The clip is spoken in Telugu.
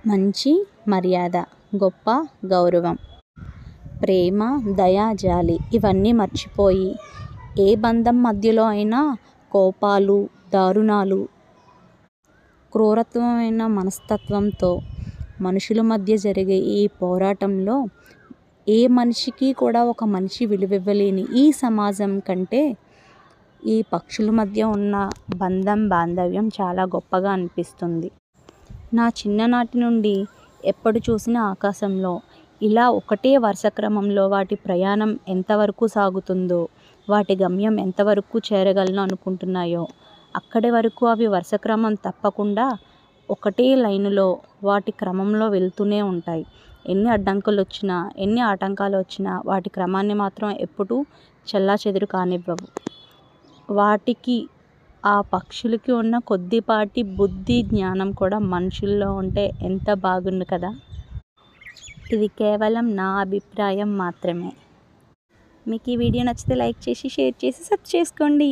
మంచి మర్యాద, గొప్ప గౌరవం, ప్రేమ, దయ, జాలి ఇవన్నీ మర్చిపోయి ఏ బంధం మధ్యలో అయినా కోపాలు, దారుణాలు, క్రూరత్వమైన మనస్తత్వంతో మనుషుల మధ్య జరిగే ఈ పోరాటంలో ఏ మనిషికి కూడా ఒక మనిషి విలువివ్వలేని ఈ సమాజం కంటే ఈ పక్షుల మధ్య ఉన్న బంధం, బాంధవ్యం చాలా గొప్పగా అనిపిస్తుంది. నా చిన్ననాటి నుండి ఎప్పుడు చూసినా ఆకాశంలో ఇలా ఒకటే వరుస క్రమంలో వాటి ప్రయాణం ఎంతవరకు సాగుతుందో, వాటి గమ్యం ఎంతవరకు చేరగలను అనుకుంటున్నాయో అక్కడి వరకు అవి వరుస క్రమం తప్పకుండా ఒకటే లైనులో వాటి క్రమంలో వెళ్తూనే ఉంటాయి. ఎన్ని అడ్డంకులు వచ్చినా, ఎన్ని ఆటంకాలు వచ్చినా వాటి క్రమాన్ని మాత్రం ఎప్పుడూ చెల్లాచెదురు కానివ్వవు. వాటికి, ఆ పక్షులకి ఉన్న కొద్దిపాటి బుద్ధి, జ్ఞానం కూడా మనుషుల్లో ఉంటే ఎంత బాగుండు కదా. ఇది కేవలం నా అభిప్రాయం మాత్రమే. మీకు ఈ వీడియో నచ్చితే లైక్ చేసి, షేర్ చేసి, సబ్స్క్రైబ్ చేసుకోండి.